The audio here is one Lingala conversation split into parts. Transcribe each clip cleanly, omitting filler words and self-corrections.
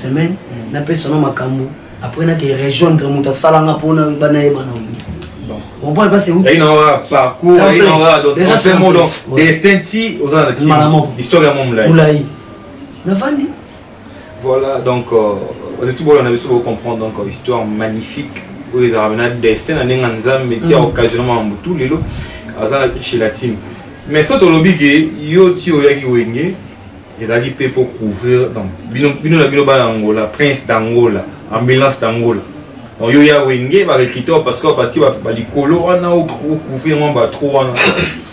semaine na personne makambo après na que rejoindre muta salanga pona bana yebana on peut passer où il aura parcours il aura donc tellement donc destin si aux ans histoire à mon moulay na vandi voilà donc tout bon on avait souvent comprendre donc histoire magnifique où les arabes destin na nganza métier occasionnellement tous les lots chez la team mais ça to lobby que yo ti oyaki wenge et a dit pour couvrir donc bino Angola prince d'Angola ambulance d'Angola donc yo ya wenge va recruter parce que va li colo on a couvrir on va trop on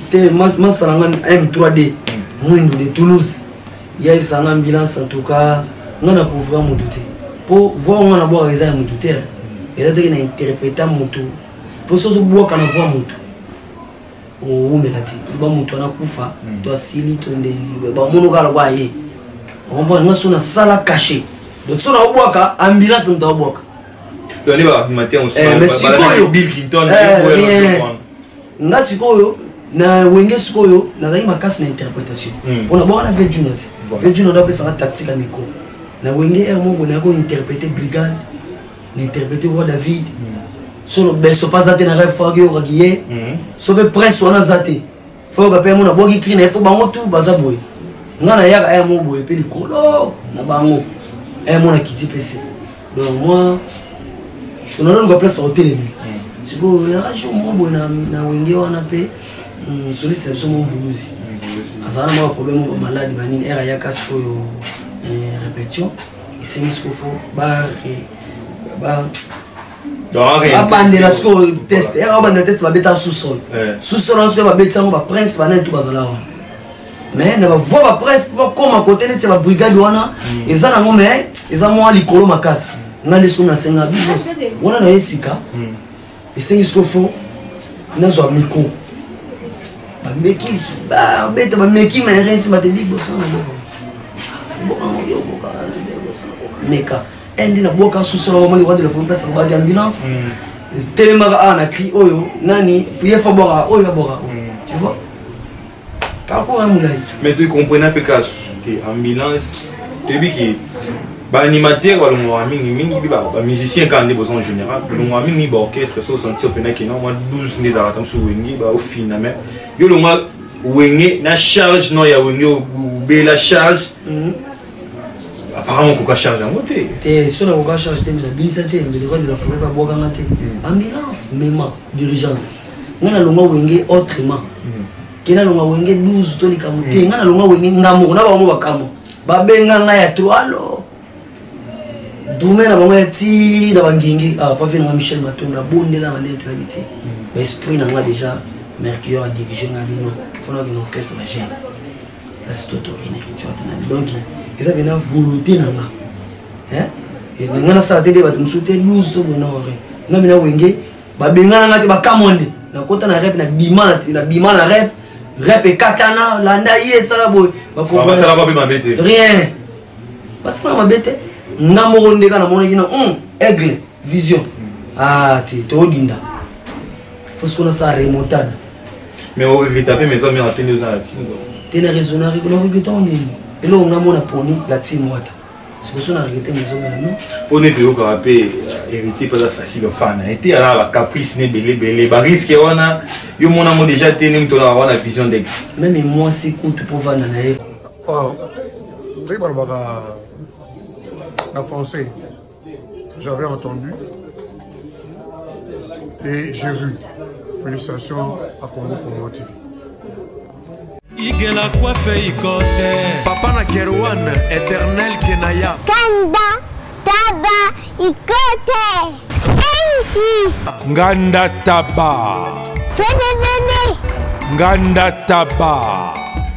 te mas salanga M3D Mwindo de Toulouse il y a une ambulance en tout cas on a couvrir mon douté pour voir on a boire les mon douté et là il a interpréter moto pour ça se boire quand on voit moto o melati ba moto na kufa to asili to ndeni ba mono kala kwa ye on va ngaso na sala caché donc so na obwaka ambulance mta obwaka to ni ba matin on mais sikoyo Bill Clinton nga sikoyo na wenge sikoyo na zai makasi na interprétation on a bon na Virginia doit penser à tactique à micro na wenge er mo bona ko interpréter brigade na interpréter roi David solo beso pas zate na rap fagio ragiye so be presse wana zate faut que pe mo na bogi krine po bango tu bazaboy ngana yaka ay mo boy pe likolo na bango ay mo na kiti pc donc moi je n'ai pas place au télé siko ya radio mo boy na wenge wana pe soliste so mo vuluzi azana mo problème malade banini era yaka so répétition et c'est ce qu'il faut ba abande la sco test et abande test va beta sous-sol sous-sol on se va beta on va prince va tout bazala mais ne va voir ba prince comme à côté de la brigade wana ezana ngo mais eza mo likolo makasi ngande sco na senga bibos wana na esika et c'est ce qu'il faut na zo miko ba meki ba beta ba meki mais rien ba te bibos bon yo boka meka endi na boka sous-sol moment le de la place ba ambulance tellement na cri oyo nani fuye fa bora oyo bora tu vois parcours un moulay mais tu comprenais pas que c'était ambulance tu dis que ba animateur wala mo mingi ba musicien quand des besoins en général le mo mingi ba orchestre so sentir pena que non moi 12 né dans tam so wengi ba au finalement yo le moi wenge na charge non ya wenge ou be la charge apparemment pourquoi charge en moté t'es sur la charge t'es la binisate mais le roi de la forêt pas boire ngate ambulance même d'urgence ngana longa wenge autrement kena longa wenge 12 to likamuté ngana longa wenge ngamo na ba mo bakamo ba benga nga ya 3 alo domaine na bango ti na bangingi pas vu na Michel Matonda bonde na bande travaité mais esprit na nga déjà Mercure a dirigé na bino fona que nos caisse ma gêne la c'est auto énergie donc ils avaient une volonté nanga hein et ngana sa télé ba tumsute 12 to bonore na mina wenge ba benga ngati ba kamonde na kota na rap na bima na rap et katana landa ye sala boy ba ko ba sala ba be mabete rien parce que mabete ngamo ronde kana mona kina aigle vision ti to dinda faut ce qu'on a ça remontada mais on veut taper mais on met en tenue aux latines tena raisonner que nous regrettons et là on a mon poni la team wata c'est ce qu'on a regretté mais non on est de rapper héritier pas facile de fan été à la caprice né belé ba risque on a yo mon amour déjà tenu to na wana vision de même moi c'est cool pour vendre na oh en français j'avais entendu et j'ai vu. Félicitations à Congo Congo TV. Igela coiffe ikote Papa na Kerwan éternel Kenaya Kanda Taba ikote Sensi Nganda Taba Fenenene Nganda Taba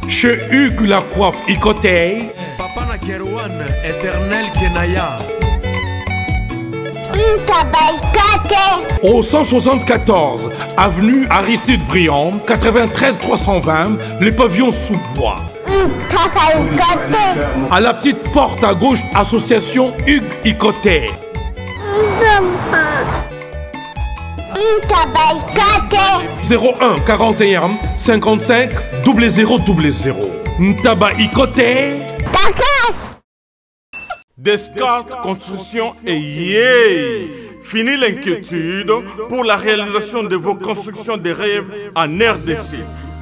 Chez Hugues la coiffe ikote Papa na Kerwan éternel Kenaya Au 174 avenue Aristide Briand, 93 320, les pavillons sous bois. À la petite porte à gauche, association Hugues Ikoté. 01 41 55 0000. Ntaba Ikoté. Descartes Construction et yeah! Fini l'inquiétude pour la réalisation de vos constructions de rêves en RDC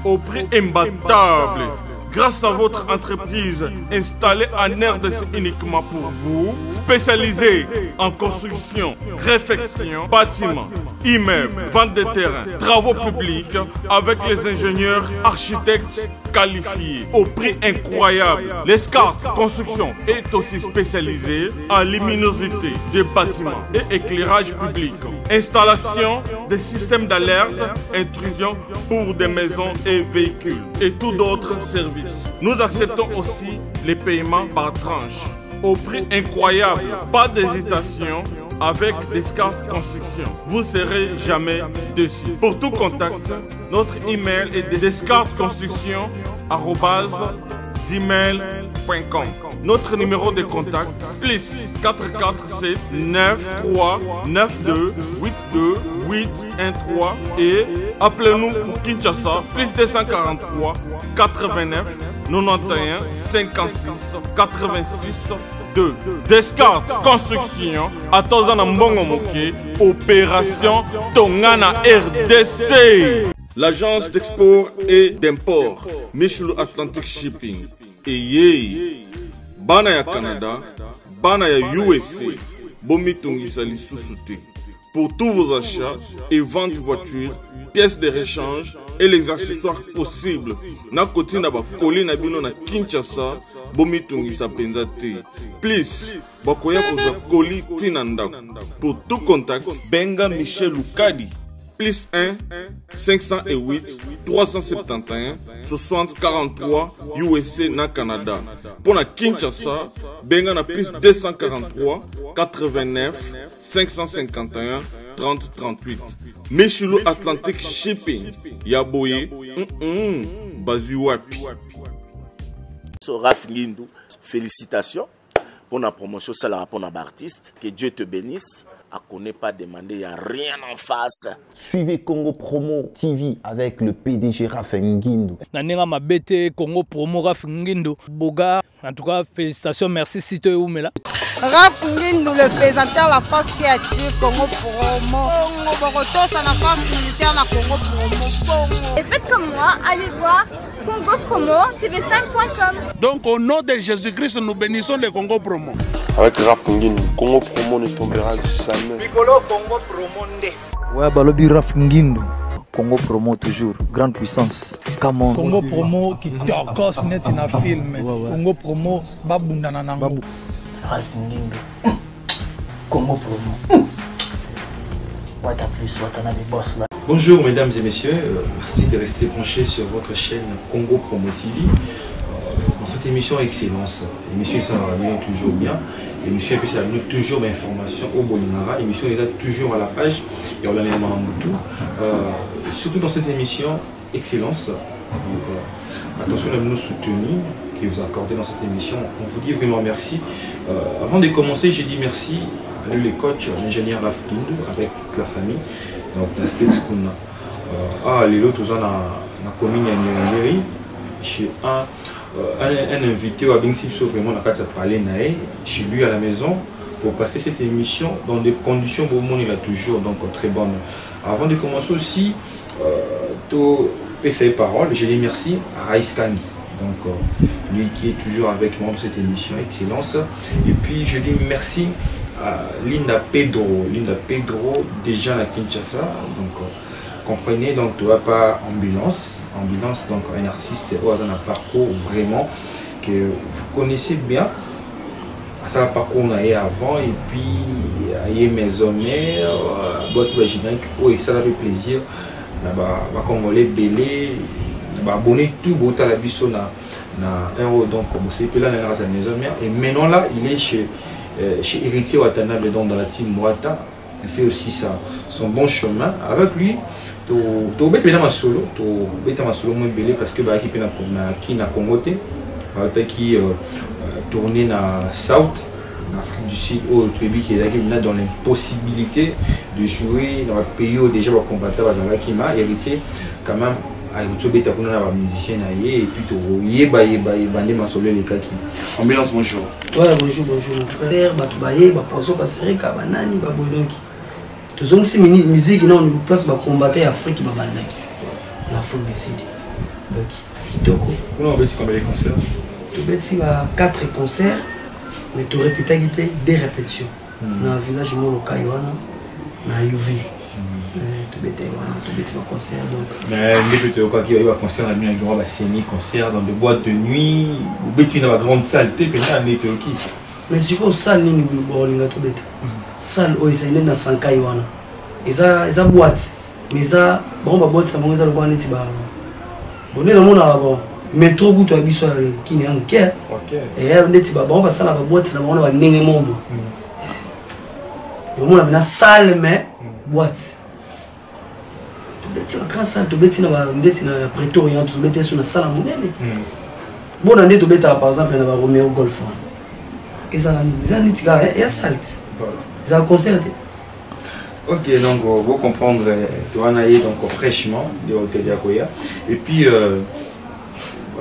au prix imbattable. Grâce à votre entreprise installée en RDC uniquement pour vous, spécialisée en construction, réfection, bâtiments, immeubles, vente de terrains, travaux publics, avec les ingénieurs architectes qualifiés au prix incroyable. Descartes Construction est aussi spécialisée en luminosité des bâtiments et éclairage public, installation des systèmes d'alerte, intrusion pour des maisons et véhicules et tout d'autres services. Nous acceptons aussi les paiements par tranche au prix incroyable. Pas d'hésitation avec Descartes Construction. Vous serez jamais déçus. Pour tout contact, notre email est descartesconstruction@gmail.com. Notre numéro de contact plus 447 93 92 82 813 et appelez-nous pour Kinshasa plus 243 89 91 56 86 2. Descartes Construction à Tozana Mbongo Moké, opération Tongana RDC. L'agence d'export et d'import Michulu Atlantic Shipping et yé bana ya Canada, bana ya USA, bomitungisa lisusuté. Pour tous vos achats et ventes de voitures, pièces de rechange et les accessoires possibles, na koti na ba koli na bino na Kinshasa, bomitungisa penza te. Please, bakoya koza koli tina ndako. Pour tout contact, benga Michel Lukadi. Plus 1 508 371 60 43 USA na Canada. Pour la Kinshasa, benga na plus 243 89 551 30 38. Michulu Atlantic Shipping. Yaboye, Bazuapi. Raph Ngindou, félicitations pour la promotion, c'est la pour l'artiste. Que Dieu te bénisse. À connaît pas demander, il n'y a rien en face. Suivez Congo Promo TV avec le PDG Raph Ngindou. Nanenga Mabete, Congo Promo Raph Ngindou. Boga, en tout cas, félicitations, merci Sito Oumela. Raph Ngindou, le présentateur de la force créative Congo Promo. Congo Boroto, c'est la force militaire de Congo Promo. Et faites comme moi, allez voir Congo Promo, tv5.com. Donc au nom de Jésus-Christ, nous bénissons le Congo Promo. Avec Raph Ngindou, Congo Promo ne tombera jamais. Piccolo Congo Promo nde. Ouais, Balobi Raph Ngindou. Congo Promo toujours, grande puissance. Come on. Congo Promo qui torcos net in a film. Congo Promo, babunda nanango. Raph Ngindou. Congo Promo. What a plus, what a des boss là. Bonjour mesdames et messieurs, merci de rester branchés sur votre chaîne Congo Promo TV. Dans cette émission Excellence, l'émission ça va venir toujours bien. L'émission et puis ça va toujours d'informations au Bolinara. L'émission est toujours à la page et on l'a mis en tout. Surtout dans cette émission Excellence. Donc, attention à nous soutenir, qui vous accordez dans cette émission. On vous dit vraiment merci. Avant de commencer, j'ai dit merci à lui les coachs, l'ingénieur Raph Ngindou avec la famille. Donc la States Kuna. Les autres sont dans la commune de Nyangeri. Chez un invité au Abingsi, sauf vraiment la carte parler chez lui à la maison pour passer cette émission dans des conditions où il est toujours donc très bonne. Avant de commencer aussi, tout ses paroles, je dis merci à Raïs Kangi, donc lui qui est toujours avec moi dans cette émission Excellence. Et puis je dis merci à Linda Pedro déjà à Kinshasa, donc comprenez, donc tu vas pas ambulance donc un artiste au hasard un parcours vraiment que vous connaissez bien, ça parcours on a eu avant et puis il y a maison mère boîte vaginale et ça fait plaisir là-bas congolais belé abonné tout beau à la biso na euro donc c'est puis là dans la maison mère et maintenant là il est chez Héritier Watanabe donc dans la team Mwata. Il fait aussi son bon chemin avec lui. Tu as solo moins belé parce que qui na Congo qui tourné na South en Afrique du Sud au Tribu qui est dans l'impossibilité de jouer dans le pays où déjà le combattant qui m'a hérité quand même à tobeta kuna na ba musicien na ye et puis to yeba nde masolo les kaki. Ambulance bonjour. Ouais, bonjour mon frère, ba to baye ba poso ba sereka ba nani ba bodoki. Tozong si musique na on place ba combattre Afrique ba bandaki. La foule décide. Donc kitoko. Kuna obeti combien de concerts? Tobeti ba 4 concerts mais to répéter qui des répétitions. Na village mo lokai wana na UV. Tobeti ba concert donc. Mais les petits quoi qui va concert la nuit avec va signer concert dans des boîtes de nuit, obeti na ba grande salle te pena ne te qui. Mais si vous salle ni bolinga tobeti. Salle o isa ina na sankai wana. Eza boîte. Mais ça bon ba boîte ça bon eza lokwa neti ba. Bonne na mona ba métro buto abiso ki ne am ke. OK. Et neti ba bon ba sala ba boîte na mona ba ndenge mombo. Et mona na salle mais boîte. Tobeti la grande salle tobeti na ba ndeti na Pretoria tobeti sur na salle monene. Bon ande tobeta par exemple na ba Romeo Golf. Et ça neti ga ya salle. Ça concert. Ok, donc vous comprendre, tu en as donc fraîchement de l'hôtel d'Akoya. Et puis, le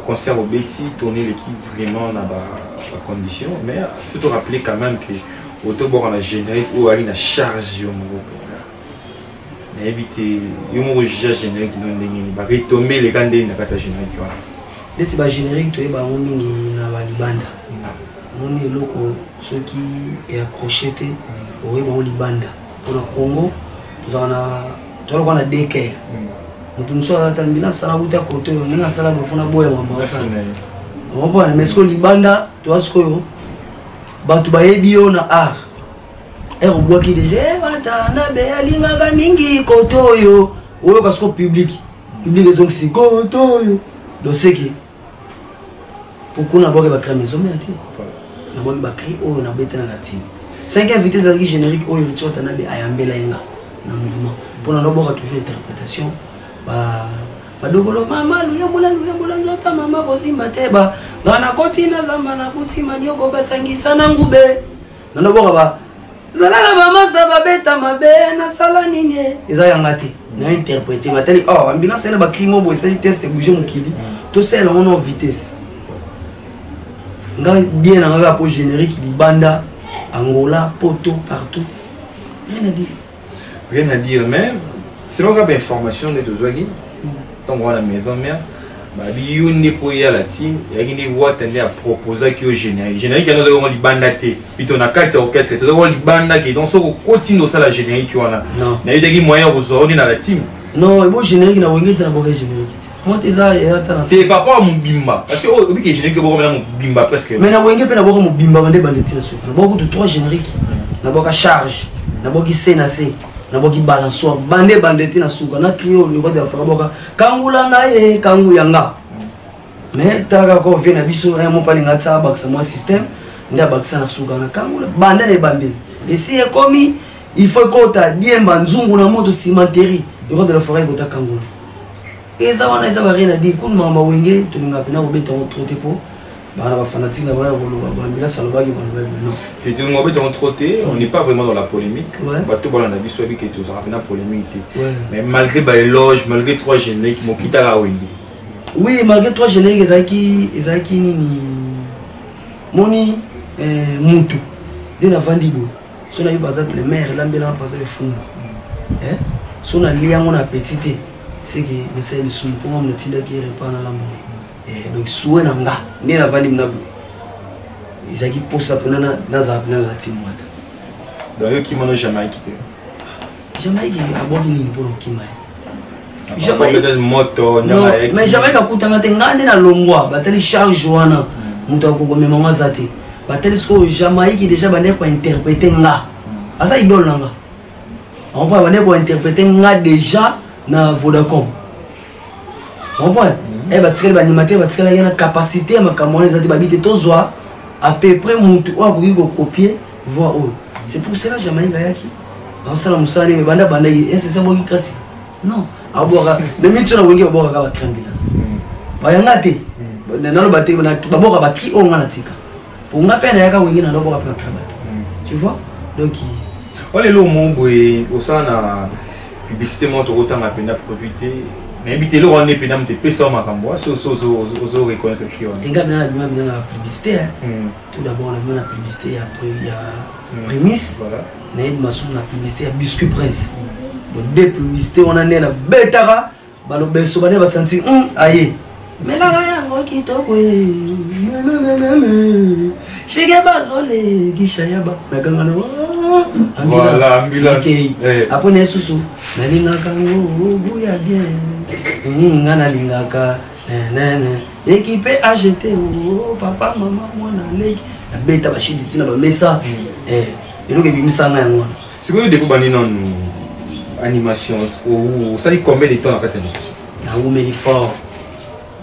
concert au Betty, tourner l'équipe vraiment dans la condition. Mais il faut te rappeler quand même que autobord on a générique ou à la charge au Moro. On a évité, il y a un générique qui nous a retomé les gars de la générique. Dès que tu générique, tu es dans la bande. On est loco, ceux qui est accroché, on est dans la bande. Pour le Congo, nous avons des quais. Nous avons des ambulance à la route à côté, nous avons des salles de boya. Mais ce que Libanda, tu vois ce que tu as bio na art. Et on voit qu'il dit Watana Bealinga Mingi Kotoyo. Ou le casco public. Public est donc si Kotoyo. Donc c'est qui pourquoi on a besoin de créer maison mais on a besoin de créer ou on a besoin de la team. 5 invités à générique au Richard Tanabe Ayambela Inga dans le mouvement. Pour nous avoir toujours interprétation. Badogolo mama luyambola nzota mama bozimba teba. Ngana kotina zambana kutima nyoko basangisa na ngube. Nana boka ba. Zalaka mama saba beta mabe na sala ninye. Eza yangati. Na interpréter batali oh ambulance na ba crimo bo essayer test bouger mon kili. Tout ça là on en vitesse. Nga bien na nga pour générique di banda Angola, Poto, partout. Rien à dire. Rien à dire, mais selon la information de Tozwagi, tant qu'on a la maison mère, il y a la team, il y a des voix à proposer qui est générique. Générique, il y a des bandatés. Puis on a 4 orchestres, il y a des bandatés qui donc continue ça la générique. Non. Il y a des moyens pour se dans la team. Non, il y a des générique, il y a des générique. C'est par rapport à mon bimba. Parce que oui, que générique mon bimba presque. Mais na wenge pe na boko mon bimba bande bandeti na suka. Na boko de 3 génériques. Na boko charge, na boko senase, na boko balançoire, bande bandeti na suka. Na crier le roi de Afrique boka kangula ngaye kangu yanga. Mais taka ko vient na biso un mon palinga ta baksa moi système, nda baksa na suka na kangula bande na bande. Et si est commis, il faut que ta diemba nzungu na moto cimenterie. Le roi de la forêt kota kangula. Et ça, on a rien à dire. Quand on a wingé, tu n'as pas de trop de peau. On a fanatique là, on n'est pas vraiment dans la polémique. On a vu que tu as la polémique. Mais malgré les loges, malgré 3 génériques, mon quitté à wingé. Oui, malgré 3 génériques, ils ont qui Moni Moutou. Dès la Vandibo. Si on a eu par exemple les mères, l'ambulance par exemple les fous. Si on a lié mon appétit. C'est que c'est le son pour me tirer qui répand à l'amour. Et donc, souhait n'anga, ni la vanille n'a plus. Ils ont qui posent ça pour la team. Donc, qui m'ont jamais quitté. Jamaïque est à Bogini pour le Kimaï. Jamaïque est moto, mais Jamaïque a coûté un tengane dans le mois, bateli charge Joana, Moutako comme maman Zate. Bateli sko Jamaïque est déjà bané pour interpréter nga. À ça, il donne là. On peut bané pour interpréter nga déjà. Na Vodacom. On voit. Eh bah tu l'animateur, tu as une capacité à ma caméra, ça dit bah bite tozwa à peu près mon tu as voulu copier voir où. C'est pour cela Jamaïque yaki. On ça la musane mais banda banda c'est ça boki kasi. Non, à boire de minutes na wengi boka ka crambulance. Ba yangate. Na no baté na boka ba ki onga na tika. Pour nga pena yaka wengi na boka pa crambulance. Tu vois? Donc on est là au monde au ça na publicité montre autant à peine propriété Mais habiter le rôle pénal te pèse sur ma cambo, so reconnaître le client. T'es capable de la publicité. Tout d'abord, on a la publicité après il y a prémisse. Voilà. On a la publicité à Biscuit Prince. Donc deux publicités, on a la bêtara. Bah le beso va sentir aïe. Mais là, on qui toque. Chega bazole gishayaba. Nagangana. Voilà, ambulance. Après ne susu. Nalinga kango buya bien. Ngana lingaka. Équipé AGT papa maman moi na leki. La bêta va chidi tina ba mesa. Et nous que bimisa na ngwana. C'est quoi le début bani non animation ou ça dit combien de temps en fait animation? Na umeli fort.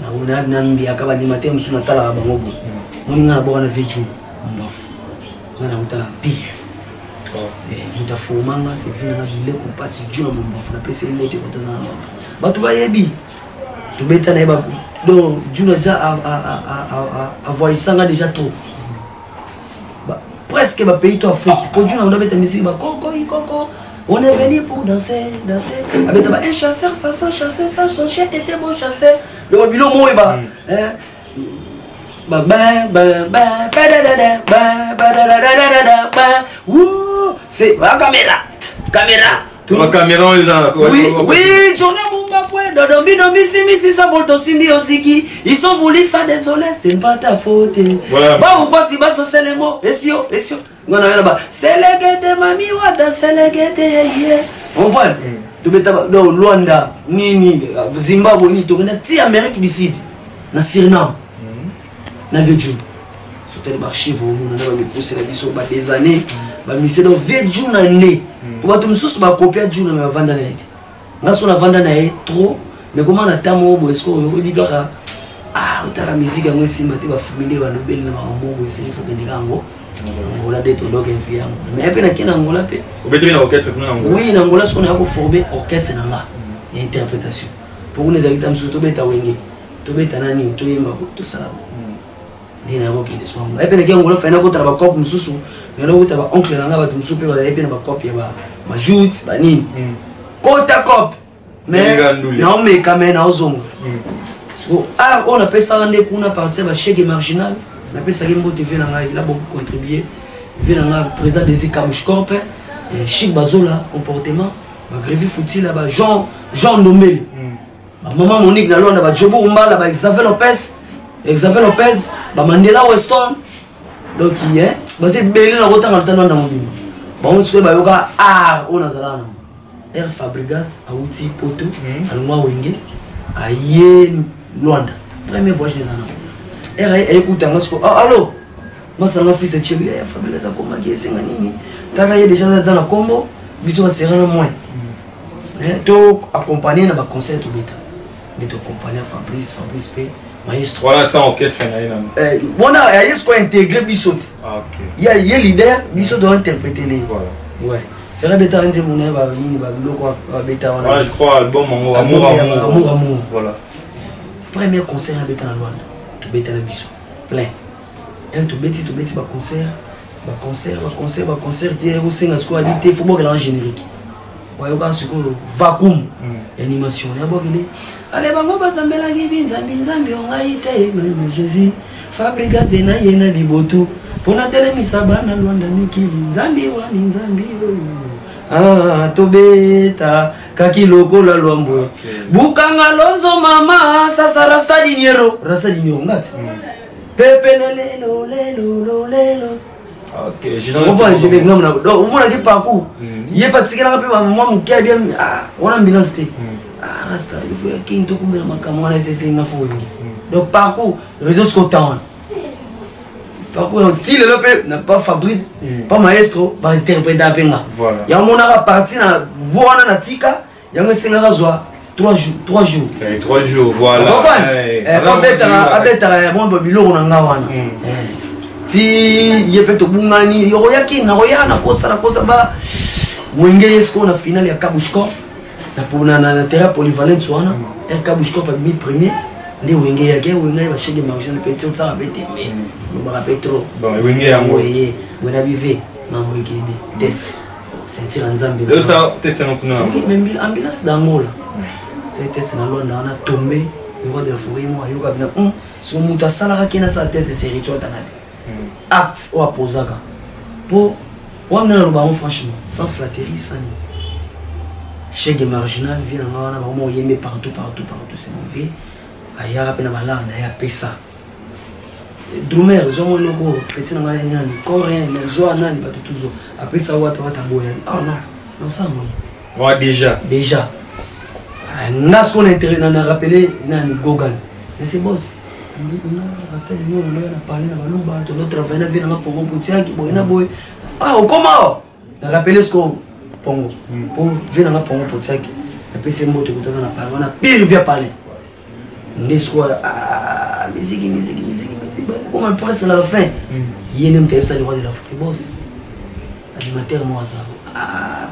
Na una nambi akaba animateur musuna tala bangobo. Moninga na boka na veju mbafu. Zana mutala pire. Mutafumanga c'est venu na bileko passe juna mbafu na pese mote ko tazana l'autre. Batu ba yebi. Tu beta na ba donc juna déjà a voisanga déjà trop. Presque ba pays to Afrique. Pour juna on doit mettre musique ba koko. On est venu pour danser. Avec un chasseur, ça sans chasser, sans son chien était bon chasseur. Le bilo moi bah. C'est la caméra. Tout la caméra on est dans la. Oui, journée bomba fouet, dodombi si ça vole ton simbi osiki. Ils sont voulu ça désolé, c'est pas ta faute. Bah ou pas si bas c'est les mots. Essio. Non, c'est le guette, mamie, wata, c'est le guette, on voit. Tu veux dans Luanda, Nini, Zimbabwe, ni tu connais, Amérique du Sud, na Suriname, na Vedjou. Sur tel marché, vous avez poussé la vie des années, mais c'est dans Vedjou, na né. Tu vas te me soucier, copier Djou, na vendre na été. Là, sur la vendre na trop, mais comment on a tamo, est-ce qu'on veut dire tu as la musique, on est tu vas fumer, on va le na mambo, il faut que tu gango. Angola de to dog envie yango mais après na kena Angola pe obeteli na orchestre kuna Angola oui na Angola ce qu'on a pour former orchestre nanga et interprétation pour nous ezalita mso to beta wenge to beta nani to yemba to sala dina roki de swango après na kena Angola fa na ko tala ba cop msusu mais na ko tala ba oncle nanga ba msusu pe ba epe na ba copie ba ma joute ba nini kota cop mais na me kamena ozonga so on appelle ça rendre kuna partir ba chèque marginal. On appelle ça Gembo TV, il a beaucoup contribué. Il a président des Kabushkorp, Chic Bazola, comportement, Grévi Fouti, là-bas, Jean Nomé. Maman Monique, là-bas, Jobo Umba, là-bas, Xavier Lopez, Mandela Weston. Donc, il est, c'est belé la route dans le temps dans mon bim. On se fait, on a Zalana. Air Fabrigas, Aouti, Poto, Alma Wenge, Aye, Luanda. Premier voyage des années. Écoute, allô, moi ça m'a fait cette chérie, Fabrice a commandé, c'est nini. T'as déjà dans la combo, bisous à serrer le moins. Tu accompagné dans le concert tout bêta. Mais tu accompagné Fabrice P, maestro. Voilà, ça orchestre. On a ce qu'on a intégré bisous. Il y a leader, bisous doit interpréter les. Ouais. C'est vrai, bêta, on dit mon œuvre, bêta. Voilà, je crois, album Amour. Voilà. Premier concert à bêta dans Luanda. Bêta la biso plein et tu bêtis concert tiens au singa squad dit faut pas que la générique ouais au cas vacuum animation ya bokele allez bango bazambela nzambi ongaite Jésus Fabrica zena yena bibotu pona telemisa bana Luanda niki nzambi tobeta kaki lokola lwambwe bukanga lonzo mama sasa rasta dinero ngati pepe lelo ok je vais ngam na do umona ki paku ye patikela pe mama mukia bien ona ambulance te rasta il faut kinto kumela makamwa na c'était na fo wingi donc paku réseau scotan paku ti le pe na pas Fabrice pas maestro va interpréter apenga il y a mon ara parti na voana na tika il y a un singa zoa 3 jours 3 jours voilà abetara bon babilo na ngawana ti yepe to bungani yoyaki na royana kosa ba wenge yesko na finale ya Kabushko na pona na terrain polyvalent wana er Kabushko pa mi premier ndi wenge yake wenge ba shege marginal petit ça bete mais no ba petro bon wenge yango wena bive mambo ekebi test sentir nzambe de ça test na kuna oui même ambulance d'Angola c'était c'est dans l'on a tombé le roi de la forêt moi yoka bina so muta sala kena sa test c'est rituel tanali acte ou aposaka pour on a le baron franchement sans flatterie sans ni chez des marginal vient on a vraiment yemé partout c'est mauvais aya rapena bala na ya pesa Drumer zomo loko petit na ngaya nyani coréen na zo anani ba toujours après ça wata boya ah non ça mon ouais déjà nas qu'on intérêt na rappeler nani Gogan mais c'est boss on a resté nous on a parlé na balumba to notre travail na vient na pongo potiaki boy na boy ah au comment na rappeler ce qu'on pongo pour vient na pongo potiaki après c'est moto kotaza na parler on a pire vient parler ndesco musique comment le presse à la fin il y a même ça le roi de la foot boss animateur moi ça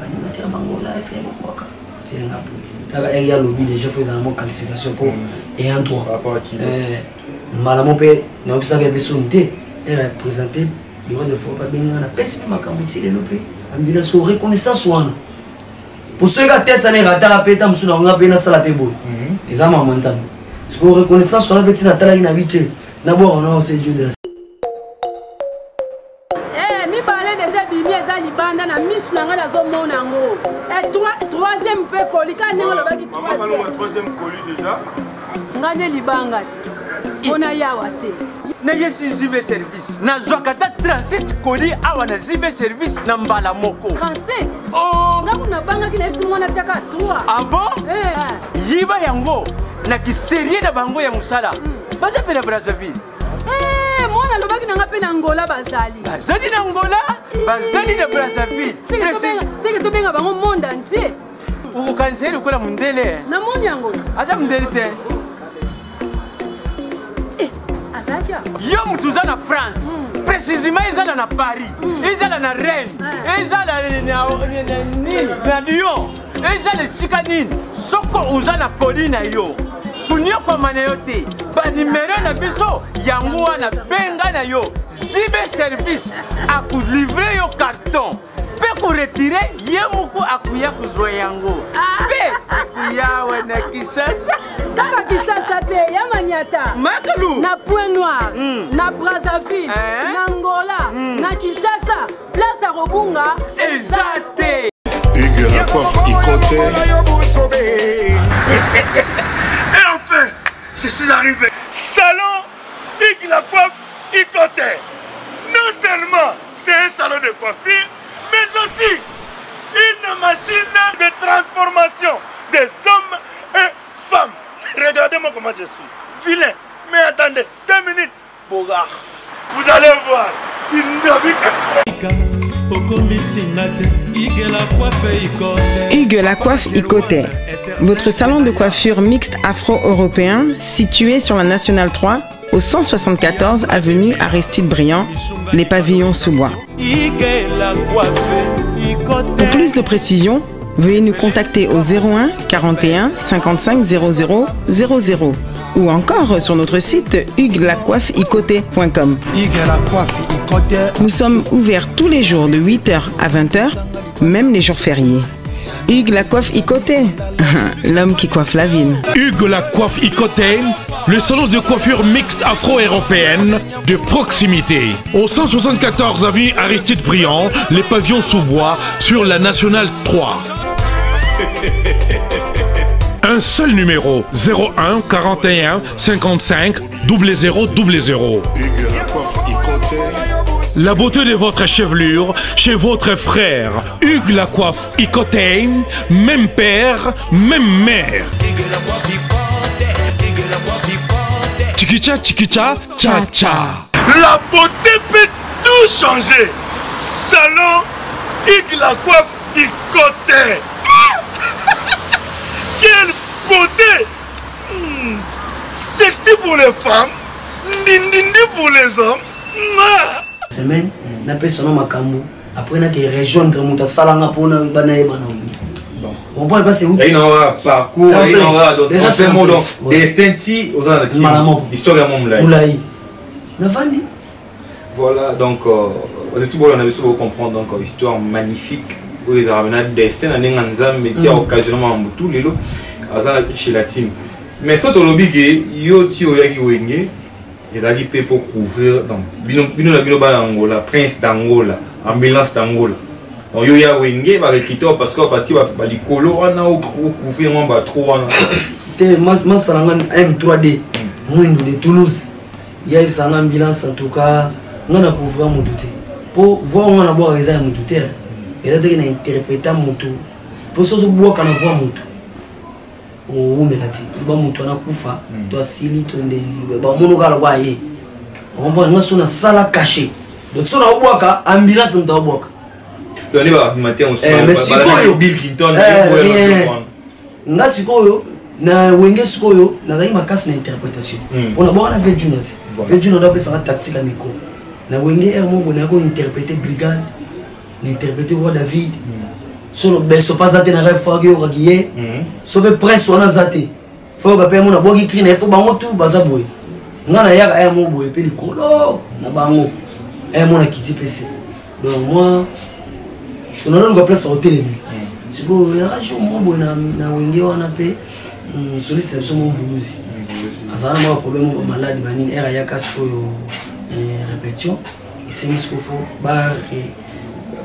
animateur bangola est-ce que moi c'est un peu il y a lobby déjà fait une qualification pour et en toi malamu pe na okisa ke besonité et représenter le roi de la foot pas bien na pèse makambuti le pe ambila so reconnaissance wana pour ceux qui testent na ratara peta musuna nga pe na sala pe boy les ama manzana ce qu'on reconnaissance sur la petite natale inhabitée d'abord on a aussi Dieu de la mi parler déjà bimi eza libanda na miss na nga zo mona ngo et troisième pe kolika ninga lo baki troisième colis déjà ngane libanga on a yawate na yesi zibe service na zwakata 37 colis awa na zibe service na mbala moko 37 oh ngaku na banga kina esi mona chaka 3 ah bon yiba yango na kiserie na bango ya musala baza pe na Brazzaville mwana lobaki nanga pe na Angola bazali na Angola bazali na Brazzaville c'est que to benga bango monde entier ukanseri kola mundele na moni yango acha mundele te azakia yo mutuza na France précisément ezala na Paris ezala na Rennes ezala na Lyon ezala sika nini soko uza na poli na yo kunyo kwa maneyo te ba numero na biso yango wana benga na yo zibe service aku livrer yo carton pe ko retirer ye muku akuya kuzwa yango pe akuya wana Kisasa kaka Kisasa te ya maniata makalu na Point Noir na Brazzaville na Angola na Kinshasa place à Robunga ezate Hugues la coiffe Ikoté. Et enfin, je suis arrivé. Salon Hugues la coiffe Ikoté. Non seulement c'est un salon de coiffure, mais aussi une machine de transformation des hommes et femmes. Regardez-moi comment je suis. Vilain. Mais attendez, 2 minutes. Bogart. Vous allez voir. Hugues la coiffe Ikoté, votre salon de coiffure mixte afro-européen situé sur la Nationale 3 au 174 avenue Aristide Briand, les pavillons sous bois. Pour plus de précisions, veuillez nous contacter au 01 41 55 00 00 ou encore sur notre site hugueslacoiffeikoté.com. Nous sommes ouverts tous les jours de 8h à 20h, même les jours fériés. Hugues la coiffe Ikoté, l'homme qui coiffe la ville. Hugues la coiffe Ikoté, le salon de coiffure mixte afro-européenne de proximité. Au 174 avenue Aristide Briand, les pavillons sous bois sur la Nationale 3. Un seul numéro, 01 41 55 00 00. La beauté de votre chevelure chez votre frère. Hugues la coiffe Ikoté, même père, même mère. Chikicha, chikicha, cha cha. La beauté peut tout changer. Salon Hugues la coiffe Ikoté. Quelle beauté! Sexy pour les femmes, dindindi pour les hommes. Semaine, na personne makambo. Après na te rejoindre muta salanga pona bana ebana. On parle pas c'est où? Il y a un parcours, il y a un donc destin si aux ans histoire à mon laï. Na vandi. Voilà donc tout bon on a besoin de comprendre donc histoire magnifique. Où les arabes destin à n'enganza métier occasionnellement en tout les lots. chez la team. Mais ça, tu as dit que yo ti oyaki wenge et a dit pour couvrir donc bino Angola, prince d'Angola, ambulance d'Angola. Donc yo ya wenge va recruter parce que va li colo on a couvrir on va trop on. Te mas salanga M3D Mwindo de Toulouse. Il y a une ambulance en tout cas, on a couvert mon douté. Pour voir on a boire les armes douté. Et là il a interprété mon tout. Pour ça je bois quand on voit mon tout. Oh mais là tu vas mon tout na kufa, toi sili tonde. Ba mon gars là yé. On va na sona sala caché. Donc ça on boit ka ambulance on boit. Donc va matin on se mais sikoyo Bill Clinton nga sikoyo na wenge sikoyo na zai makasi na interprétation. On a bon na Vejunat. Vejunat doit faire tactique à micro. Na wenge er mo bona ko interpréter brigade, interpréter roi David. Solo beso pas zaté na rap fagio ragier. So be presse on a zaté. Faut que pe mo na bogi cri na po bango tout bazaboy. Nga na yaka er mo boy pe likolo na bango. Er mo na kiti PC. Donc moi je n'ai pas place au télé. Je go ya rajo mo boy na wenge wana pe soliste so mo vuluzi. Azana mo problème malade banini era yaka so répétition et c'est ce qu'il faut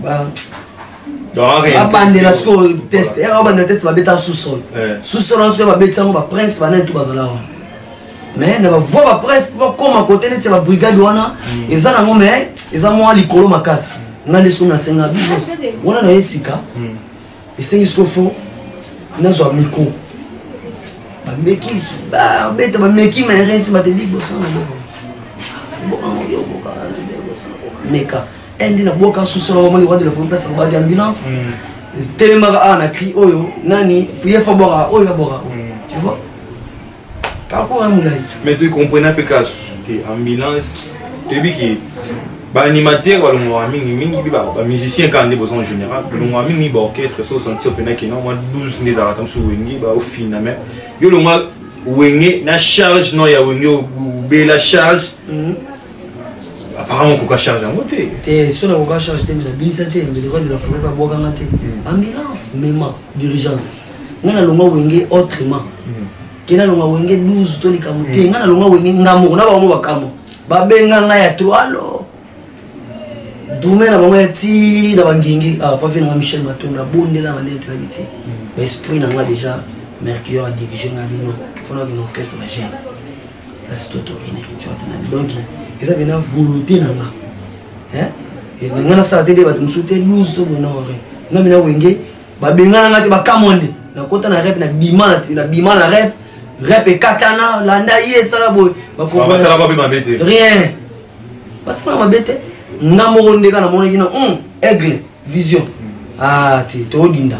bande la score test et on va test va bêta sous-sol sous-sol on se va bêta on va prince va tout bazala mais ne va voir prince comme à côté de la brigade wana eza na ngome eza mo likolo makasi ngande so na senga bibos wana na esika et c'est ce qu'il faut na zo miko ba meki ba bêta ba meki mais rien ba te dit bossa meka endi na boka sous-sol moment de la place ba ambulance tellement na cri oyo nani fuye fa bora oyo bora tu vois parcours un moulay mais tu comprends pas que c'est ambulance tu dis que ba animateur wala mo mingi ba musicien quand des besoins en général le mo mingi ba orchestre so sentir pena que non moi 12 né dans tam so wengi ba au finalement yo le moi wenge na charge non ya wenge ou be la charge apparemment qu'on charge en moté t'es sur la charge t'es la binisate mais le roi de la forêt pas boire ngate ambulance même d'urgence ngana longa wenge autrement kena longa wenge 12 to likamuté ngana longa wenge ngamo na ba mo bakamo ba benga nga ya 3 lo Doumé na bango ti na bangingi pas vu na Michel Matonda bonde na bande travaité mais esprit na nga déjà Mercure a dirigé na bino fona que l'orchestre va gêner la c'est auto énergie donc ils avaient une volonté na nga hein et ngana sa télé ba tumsute 12 to bonore na mina wenge ba benga na ngate ba kamonde na kota na rap na bima na rap et katana landa ye sala boy ba ko ba sala ba be mabete rien parce que mabete Namoro ndeka na mona kina aigle vision ti to dinda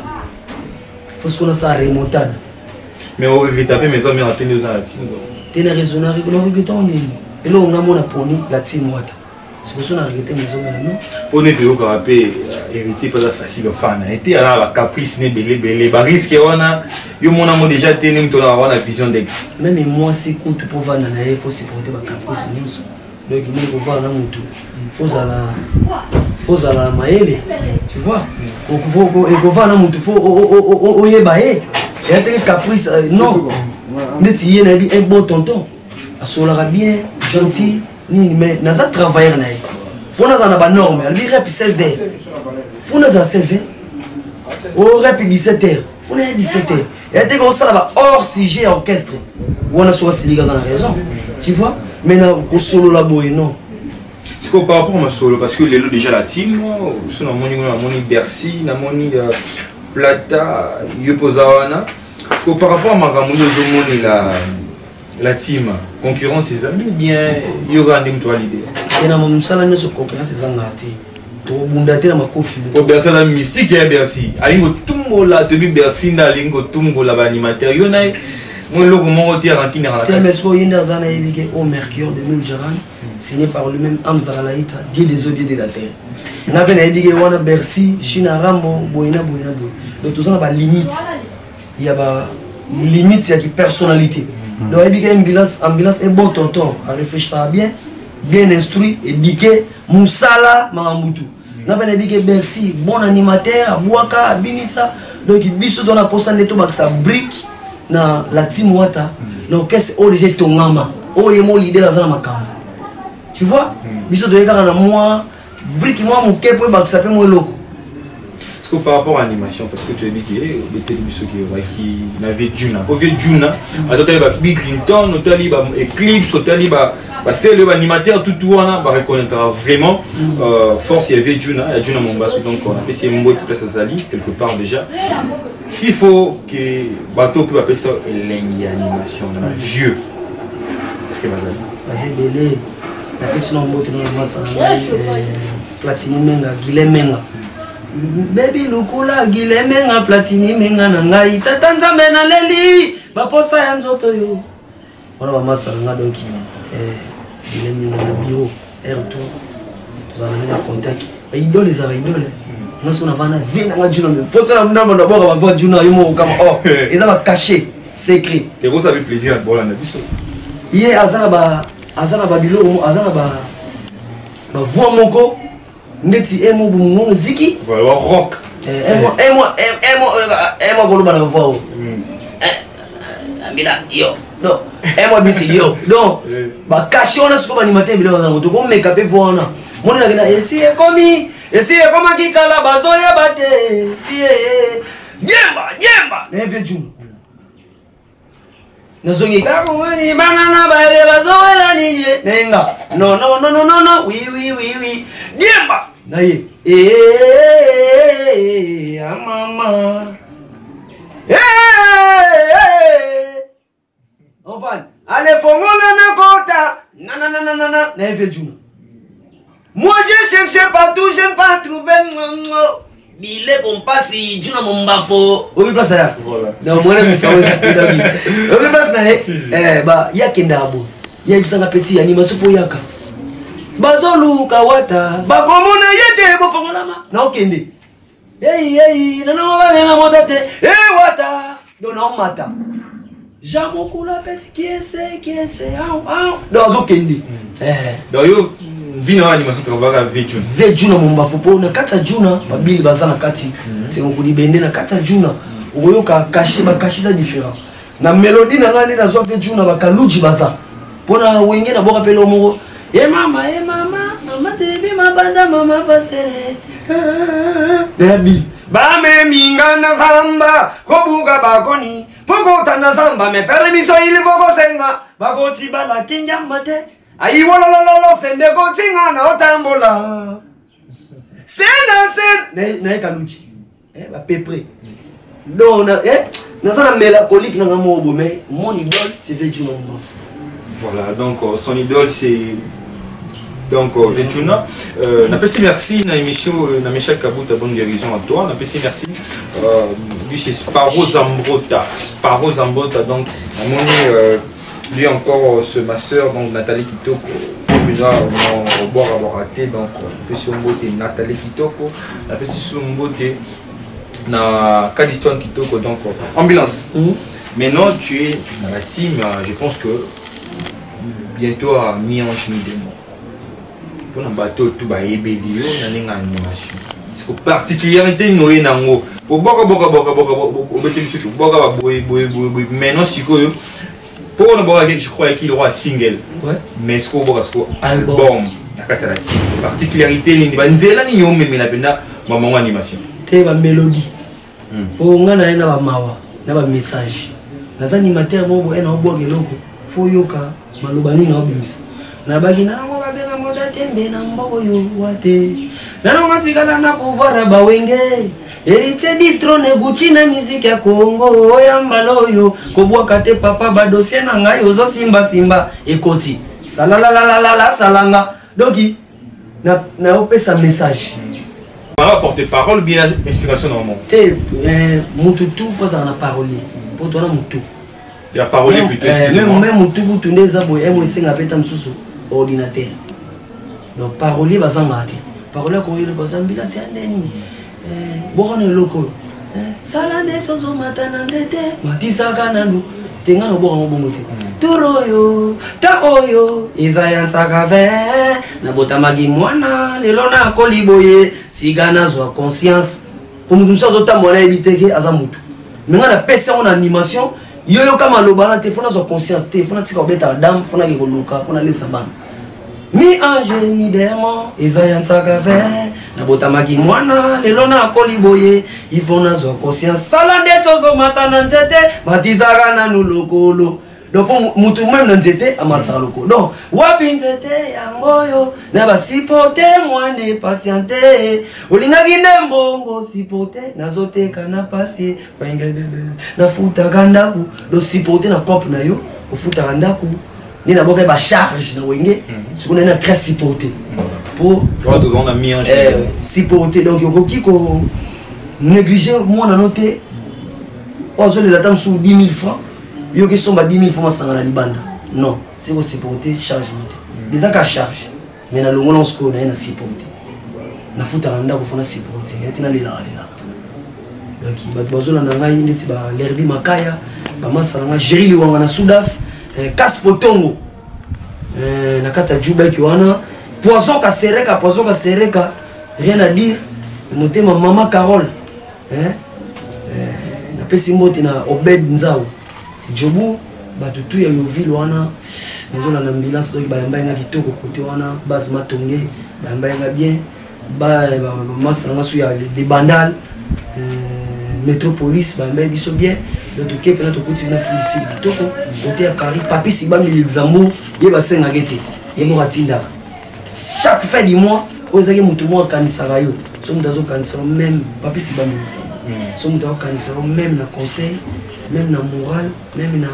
faut qu'on a ça remontada mais on veut taper mais on met en tenue dans la team tena raisonner que l'on veut tonder et là on a mona poni la team wata c'est qu'on a regretté mais on non on est toujours capé héritier pas facile fan été à la caprice né belé ba risque on a yo mona mo déjà tenu mto na wana vision d'aigle même moi c'est cool pour vendre na il faut supporter ba caprice news donc il faut voir na mutu faut la maele tu vois faut voir na mutu faut oyeba et être caprice non neti yé na bi un bon tonton asolara bien gentil ni mais naza travailler na faut na za na ba norme ali rap 16h faut na za 16h au rap 17h faut na 17h et être comme ça là hors sujet orchestre on a soit siliga za raison tu vois mais na ko solo la boy non parce que par rapport à ma solo parce que les déjà la team sur la moni Bercy na moni Plata Yopozawana parce que par rapport à ma gamouni zomoni la team concurrence c'est amis bien il y aura une l'idée et na mon sala ne so concurrence c'est ngati to bundate na makofi ko Bercy na mystique ya Bercy alingo tumbo la tebi Bercy na alingo tumbo la animateur yona moi le moment où tu as ranking dans la classe mais so yinda zana yibike au Mercure de Nul Jaran signé par lui-même Amzara Laïta Dieu des eaux de la terre na bena yibike wana Bercy China Rambo boina donc tout ça na ba limite il y a ba limite il y a qui personnalité donc yibike ambulance est bon tonton à réfléchir ça bien instruit éduqué musala mamutu na bena yibike Bercy bon animateur abwaka binisa donc biso dona posa neto ba sa brique na la team Wata l'orchestre o déjà tongama o yemo leader azana makamba tu vois biso de yaka na moi brique moi mon kepo ba ça fait moi loko parce que par rapport à l'animation parce que tu as dit que était biso qui n'avait Juna au vieux Juna atotali ba Bill Clinton otali ba Eclipse otali ba c'est le animateur tout wana ba reconnaîtra vraiment force il y avait Juna et Juna Mombasa donc on a fait ces mots de place Zali quelque part déjà. S'il faut que bateau peut appeler ça l'animation vieux. Est-ce que vas-y belé la question mot dans la masse Platini Menga Guilhem Menga baby lukula Guilhem Menga Platini Menga na ngai tata nzambe na leli ba posa ya nzoto yo wana ba massa nga donc Guilhem Menga na bureau R2 tu vas aller contact ba idole za ba idole nous on a vu dans Juna mais pour ça on a d'abord voir Juna yomo comme oh ils ont caché secret et vous avez plaisir à boire la biso hier azana ba bilo azana ba voix moko ndeti emo bu ziki voilà rock emo bolo ba voix amila yo non emo bisi yo donc ba caché on a ce qu'on animateur bilo na moto ko make up voix na mona na esi ekomi esi ekoma kikala bazoya bate si yemba neve Juna nazongi kamani banana bale bazoya nini nenga no oui yemba naye mama opan ale fongola na kota na neve Juna. Moi je cherche partout, je n'ai pas trouvé Bile qu'on passe Juna Mombafo. Oui, place là. Voilà. Non, moi je suis oui, place là. Bah, ya kendabo. Ya ibisanga petit animation pour yaka. Bazolu kawata. Ba komona yete bo fongolama. Na okende. Hey, non ba na modate. Wata. Non mata. Jamokula pesi qui est. Dans okende. Donc yo vino animation travaga ve Juna Mombafo po na kata Juna babili bazana kati c'est on kuli bende na kata Juna oyo ka cacher ba cacher ça différent na mélodie na ngani na zo ve Juna ba kaluji baza pona wenge na boka pelo mo mama zelebi mabanda mama basere baby ba me minga na samba kobuga bakoni poko tana samba me permiso il voko senga bakoti bala kinja mate ayi wolololo sende ko tinga na otambola sena na kaluji ba pepre donc na ça mélancolique na ngamobo mais mon idole c'est Juna Mombafo. Voilà donc son idole c'est donc Juna napesi merci na émission na Michel Kabuta bonne guérison à toi napesi merci lui c'est Sparrow Zambota donc lui encore ce masseur donc Nathalie Kitoko on boire avoir raté donc petit mbote Nathalie Kitoko la petite mbote na Cadiston Kitoko donc ambulance. Maintenant tu es dans la team je pense que bientôt à mi-ange mi-démon pour un bateau tout ba ebedio na ninga animation parce que particularité noé nango pour boka obete biso boka boy maintenant sikoyo pour ne pas je crois qu'il aura single mais est-ce qu'on va album la particularité ni banzela ni yom mais la pena maman animation te ba mélodie pour ngana na ba mawa na ba message na za animateur mo ena oboge loko fo yoka malobani na obimisa na bagi na ngo ba benga moda tembe na mbogo yo wate na no matikala na pouvoir ba wenge héritier du trône Gucci na musique ya Congo oyamba loyo kobwaka te papa ba dossier na ngai ozo simba ekoti salala salanga donc na opesa message porte parole bien inspiration normalement te mututu faut ça na parolier pour toi na mutu la parolier plutôt excusez-moi même mutu butunde za boye mo singa peta msusu ordinateur donc parolier bazanga te parolier ko yele bazambila c'est andeni bokone loko sala netozo matana nzete matisaka nandu tenga no boka mbongo te turoyo ta oyo izaya nsaka ve na botamagi mwana lelo na koliboye sigana zwa conscience pour nous sommes autant mona ebiteke aza mutu menga na pesa on animation yo yo kama lobana te fona zo conscience te fona tika obeta dame fona ke koluka fona lesa bana mi ange mi démon ezaya ntaka ve na botamaki mwana lelo na koliboye ifona zo conscience sala ndeto zo matana nzete matizaka na nulokolo donc mutu même na nzete amataka lokolo donc wapi nzete yangoyo na basipote mwane patiente olingaki ndembongo sipote nazoteka na pasie nafutaka ndaku do sipote na cope na yo ofutaka ndaku ni na boka ba charge na wenge sikuna na crèche sipote pour toi deux ans a mis un sipote donc yokoki ko négliger mwana noté ozo le latam sous 10 000 francs yo ki somba 10 000 francs masanga na libanda non c'est ko sipote charge noté déjà ka charge mais na longo lonsko na sipote na futa randa ko fona sipote yati na lela donc ba bozola na ngai ndeti ba lerbi makaya ba masala nga géri liwanga na Soudaf casse potongo na kata juba ki wana poisson ka sereka rien à dire motema mama Carole na pesi mbote na Obed Nzao jobu batutu ya yovile wana nazola na ambulance donc ba yamba kitoko côté wana base matonge ba yamba bien ba masala nga su ya des bandales métropolis ba yamba biso bien donc ok pena to kuti na félicite kitoko côté à Paris papi sibam le Luxembourg yeba senga gete yemo atinda chaque fin du mois ozaki mutu mo kanisaka yo so mutazo kanisa même papi sibam so mutazo kanisa même na conseil même na moral même na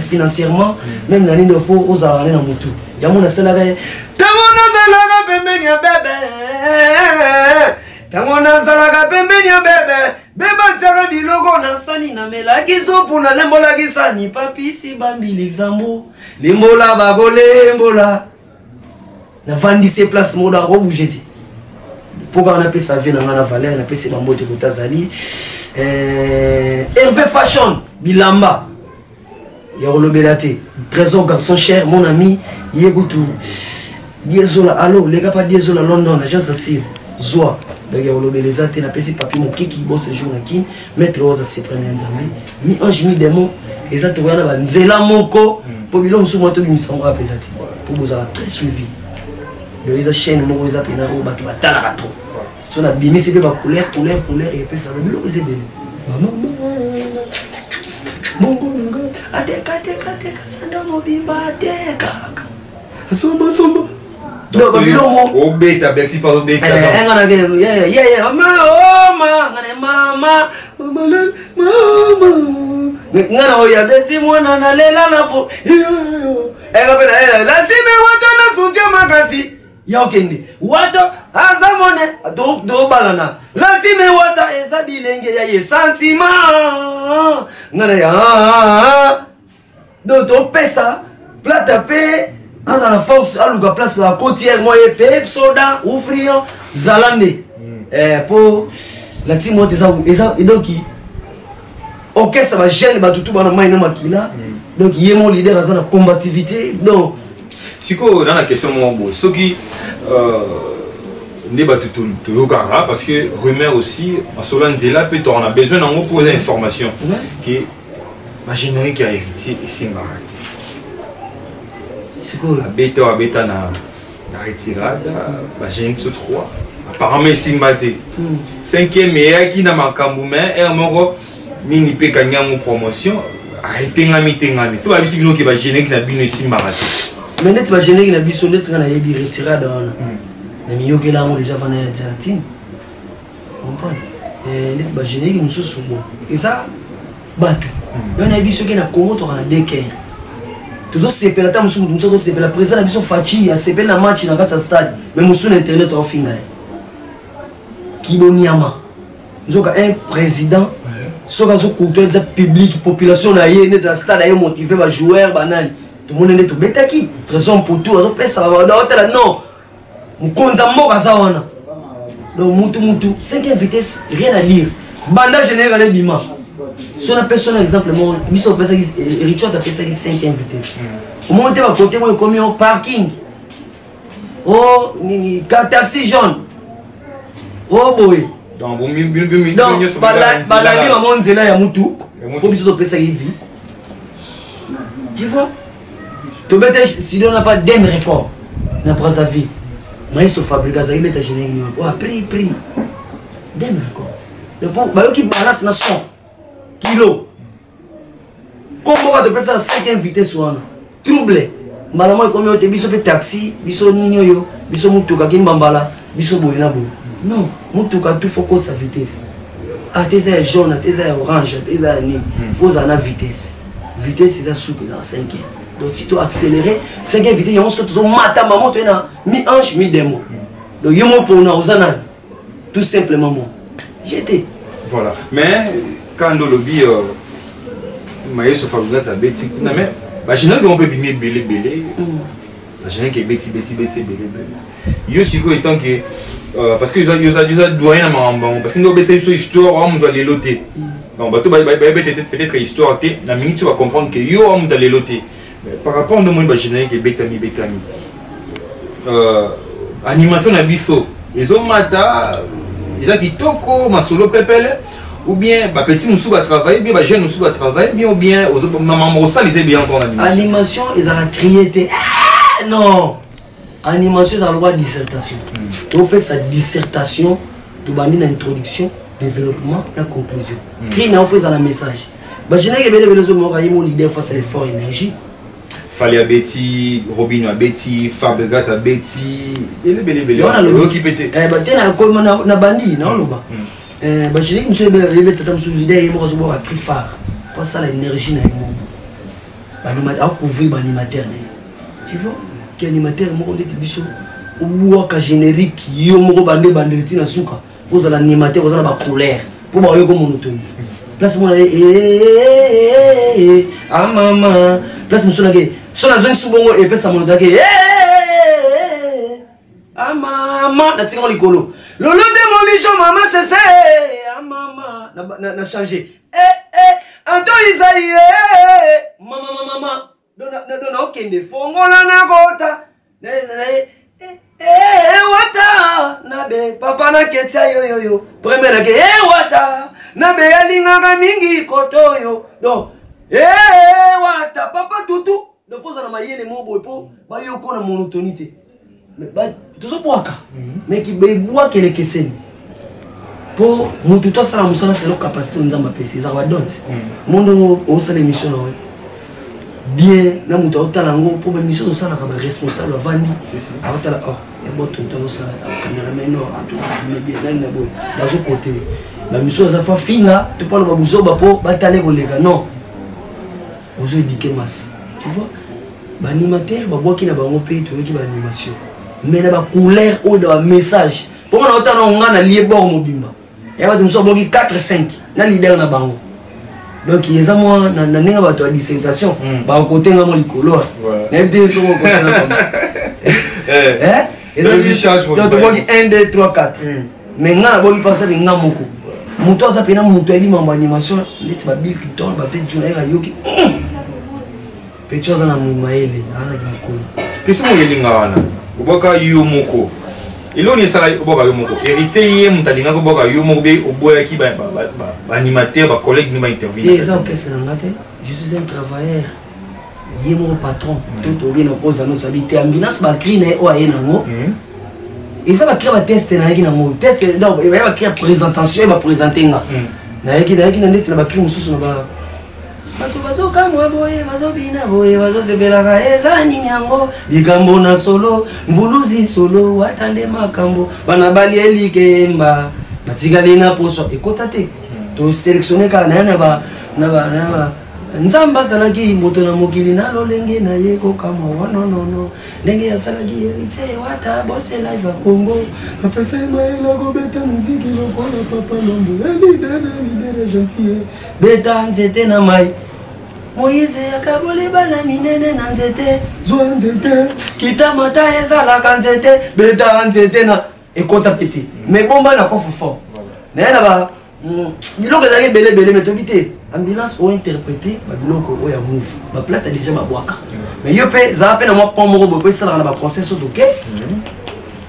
financièrement même na nini faut ozala na mutu yamo na sala ga tamona zala pembeni ya bebe tamona zala ga pembeni ya bebe beba tsara biloko na sani na melaki sopu na lembola kisani papi si bambi l'exambo lembola bagolembola na vandi se place moda ko bougeti pourquoi on appelle ça vie na ngana valeur na pese bambote ko tazali Hervé Fashion bilamba ya rolobelate trésor garçon cher mon ami yegutu diesola allo les gars pas diesola London agence assir zoa donc ya rolobelezate na pese papi mon kiki bon séjour na kin maître oza se premier nzambe mi ange mi démon ezate wana ba nzela moko po bilon sumo to bimisanga pesate pour vous avoir très suivi de eza chaîne moko eza pena o batu batala ka trop so na bimi c'est pas couleur et puis ça me le c'est bien maman mongo ateka sanda mobimba ateka somba donc bilomo o beta bexi pas o beta ngana ke mama ngana o ya besi mwana na lela na po pena la time wato na suntia makasi Yokende wato azamone do balana la time wata esa bilenge ya ye sentiment ngana ya do to pesa plata pe asa na force aluka place la côtière moye pe soda ou friand zalande pour la time wata esa donc OK ça va gêner ba tutu bana mai na makila donc yemo leader azana combativité donc Siko dans la question mon ce qui n'est pas tout parce que rumeur aussi en Solanzela peut on a besoin d'en poser information qui ma générique a hérité et c'est marrant. Siko beta na retirade ba générique sur 3 apparemment Simbate 5e meilleur qui na makambu mais et moko mini pe kanya mo promotion a été ngami faut ba biso qui va générique na bino Simbate. Mais net va générer na biso net ngana yebi retirade wana na miyoke la mo déjà bana ya Jalatine comprendre net va générer mususu bon et ça batu na biso ke na Congo to kana deke toujours sepela ta mususu mususu sepela président na biso Fachi a sepela na match na kata stade mais mususu na internet au final Kiboniama nzoka un président soka zo couper za public population na ye net na stade a motiver ba joueur banani tout le monde est tout betaki raison pour tout ça va non mukonza mboka zawana donc mutu 5e vitesse rien à dire banda général bima si on appelle son exemple moi biso pesa Richard a pesa 5e vitesse monter à côté moi comme au parking oh ni taxi jaune oh boy Donc, balali maman nzela ya mutu pour biso topesa ye vie. Tu vois? Tu bête si on n'a pas d'un record na pas sa vie. Maestro fabrica ça bête générer ni. Oh, prix. D'un record. Le bon ba yo qui balance na son. Kilo. Comment va te passer à 5 invités sur un troublé. Malama comme yo te biso pe taxi, biso nini yo, biso mutuka kimbambala, biso boyina bo. Non, mutuka tout faut compte sa vitesse. Ah tes airs jaune, tes airs orange, tes airs ni. Faut en vitesse. Vitesse c'est ça soupe dans 5 heures. Donc si tu accélères 5 heures vitesse, il y a ce que tu matin maman tu na mi ange mi démon. Donc yo mo pour na ozana tout simplement moi. J'étais. Voilà. Mais quand on lobby Maestro Fabrica ça bête mais imagine qu'on peut venir belé. Imagine que bête. Yo siko étant que parce que ils ont doyen à marambang parce que nous bête sur histoire on doit les loter. Donc bateau peut-être histoire té na minute tu vas comprendre que yo on doit les loter. Par rapport au monde imaginer que bête ami animation na biso ils ont mata ils ont kitoko masolo pepele ou bien bah petit nous va travailler bien bah jeune nous va travailler bien ou bien maman ça les bien encore animation ils ont créé non animation dans le droit dissertation on fait sa dissertation tu vas une introduction développement la conclusion créer na on fait un message bah je n'ai que belle belle mon mon leader face à l'effort énergie fallait à Betty Robin à Betty Fabrica à Betty belle on a le qui pété bah t'es comme na bandi non loba bah je dis que monsieur le tata monsieur leader il m'a joué à très fort pas ça l'énergie na mon bah animateur couvrir bah animateur tu vois qui animateur mo on dit biso au bois ka générique yo mo bande tina suka vous allez animateur vous allez ba colère pour ba yo comme monotonie place mon ah maman place monsieur là que sur la zone soubongo et puis ça mon là que ah maman na tinga likolo lolo démolition maman c'est ça ah maman na changer Anto Isaïe maman dona okende fongola na gota wata nabe papa na ketia yo premier na ke wata nabe yalinga mingi kotoyo donc wata papa tutu ne faut na mayele mobo po ba yo ko na monotonité mais ba toujours boaka mais qui be boaka le keseni pour mutu to sala musala c'est la capacité nzamba pesi za wadonte mondo o sala émission là bien na mutu otalango pour émission ça na ka responsable vandi otala oh ya boto to sala cameraman no ato mais bien na boy bazo côté la mission ça fa finga tu parles ba buzo ba po ba tale ko lega non buzo éduquer masse tu vois ba animateur ba boki na bango pe to ki ba animation mais na ba couleur ou de message pour on otana ngana lié bord mobimba ya ba tumso boki 4 5 na leader na bango donc yeza moi na ninga ba to dissertation ba côté ngamo likolo na bité so côté na et donc to boki 1 2 3 4 mais ngana boki penser ni ngamoko muto za pena muto eli mambo animation leti ba bill kiton ba fait journée ga yoki pecho za na mumaele ana kimkolo question yelinga wana uboka yo moko iloni sala uboka yo moko héritier yé mutalinga ko boka yo moko be oboya ki ba animateur ba collègue ni ba intervenir c'est ça que c'est ngate je suis un travailleur yé mon patron tout bien cause no salité ambulance ba crine o ayena ngo et ça va créer un test na yaki na mo test donc il va créer présentation et va présenter nga na yaki na net na ba créer mususu na ba bato bazo kamwa boye bazo bina boye bazo sebelaka eza nini yango likambo na solo mbuluzi solo watande makambo bana bali elikemba batikali na poso ekota te to sélectionner ka na ba nzamba salaki moto na mokili na lolenge na yeko kama no ndenge ya salaki erite wata bosse live Congo papa sai mai la go beta musique lo pona papa londo leader gentil beta nzete na mai Moïse akabole bana minene na nzete zo nzete kitamata ezala ka nzete beta nzete na ekota pete mais bomba na kofu fort na yana ba biloko ezalaki belebele mais tobite ambulance o interprété ba biloko o ya move ba plate déjà ba bwaka mais yo pe za pe na mo pon moko bo pe sala na ba process o toke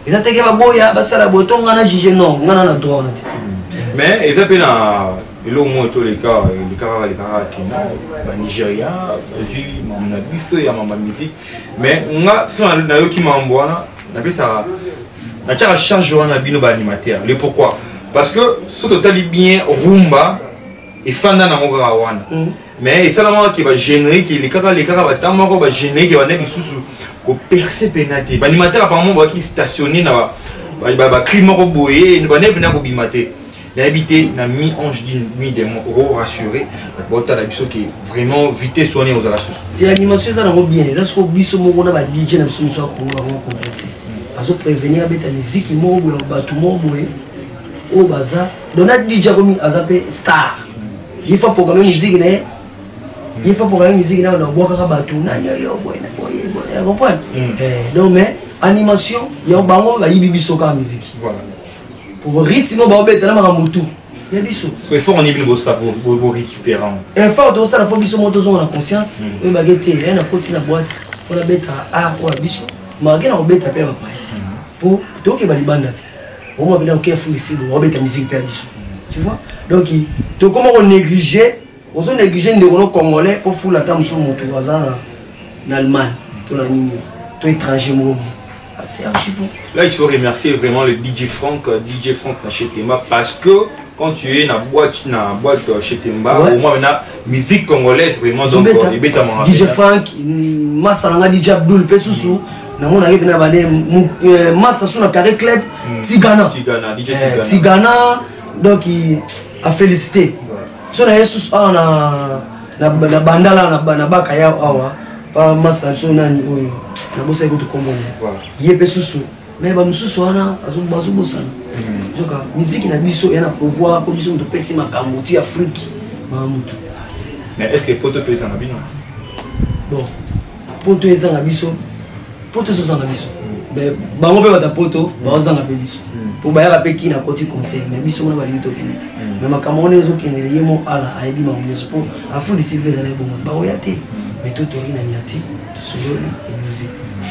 eza teke ba boya ba sala botonga na juger non ngana na droit on a Mais ils appellent et là au moins tous les cas Nigeria, j'ai mon avis, il y a ma musique. Mais on a si on a qui m'envoie, on appelle ça. On a charge de bino animateur. Le pourquoi? Parce que ce total bien rumba et fan dans mon grawan. Mais c'est là qui va générer qui les caras va tellement va générer qui va naître sous ko percer pénalité. Animateur apparemment va qui stationner na ba climat roboyé ne va naître na ko bimaté. L'habité n'a mis ange mi des mots rassuré. La boîte à la biso qui vraiment vite soigner aux ala sous. Les animations ça va bien. Ça ce qu'on biso mo na ba DJ na sous so ko complexé. Azo prévenir avec la musique mo bo ba tout mo bo au bazar. Donat DJ comme azape star. Il faut programmer musique né. Il faut programmer musique là on boka ka ba tout na yo boy na boy. Comprendre? Donc mais animation, il y a bango ba yibi biso ka musique. Voilà. Pour rythme ba obeta na maramutu. Ya biso. Il faut on y biso ça pour récupérer. Un fort de ça la fois biso moto zone la conscience. We bagete, rien na koti na boîte. Faut la beta a quoi biso. Malgré na obeta pe ba pour donc il va libanda. On m'a bien ok fou ici on obeta musique pe biso. Tu vois? Donc to comment on négligeait, on négligeait les Congolais pour fou la table sur moto en Allemagne, to la nini, to étranger mo. C'est archi fou. Là, il faut remercier vraiment le DJ Franck chez Temba parce que quand tu es dans la boîte chez Temba, au moins on a musique congolaise vraiment donc les bêta DJ Franck, Massalanga DJ Abdul Pesusu, na mona ke na bane Massa sur la carré club Tigana. Tigana donc il a félicité. So na Jesus na bandala na baka ya awa pa Massa so nani oyo. Na bosa iko to komona. Yé Pesusu. Mais ba mususu wana azubosa. Joka musique na biso yana pouvoir pour biso to pesi makambo ti Afrique. Mamutu. Mais est-ce que poto pesa na bino? Bon. Poto ezanga biso. Poto zozanga biso. Mais bango pe bata poto, ba ozanga pe biso. Pour ba ya pe ki na koti conseil, mais biso na ba lito kenete. Mais makambo ona ezo kenele yemo ala aibi ma meso pour afu disciple za bon. Ba oyate. Mais to tori na niati, to solo et musique.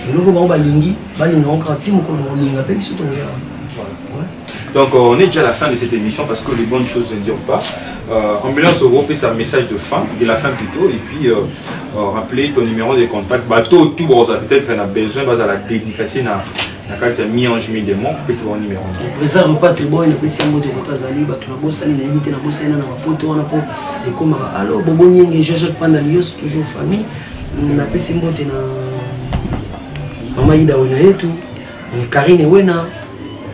Et nous on va lingi, encore team qu'on linga pe biso to ya. Donc on est déjà à la fin de cette émission parce que les bonnes choses ne durent pas. Ambulance Europe c'est un message de fin, de la fin plutôt, et puis rappeler ton numéro de contact. Bateau tout peut-être qu'on a besoin de la dédicacer na carte mi-ange mi-démon, et c'est mon numéro. Après ça repas très bon, et puis c'est un mot de Rotazali, bateau la bosse, na invité na bosse na poto na po et comme alors bobo nyenge Jean-Jacques Pandalios toujours famille, na pesi mbote na Mama Ida wena yetu, Karine wena,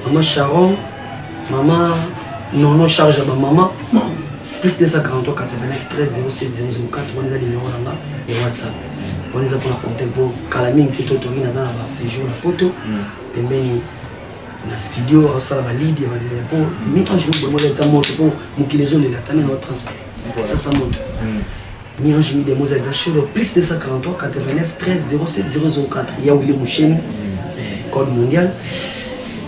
Mama Sharon, Maman, non charge à ma maman. Plus de 143 89 13 07 004. On les a numéro là et WhatsApp. On les a pour la compter pour Calamine qui est autorisé dans un séjour la photo. Et bien, dans le studio, on s'en va lead. Mais quand je vous demande ça monte pour nous les zones de la tannée notre transport. Ça monte. Mais j'ai mis des mots exacts. Plus de 143 89 13 07 004. Il y a William Moucheni, code mondial.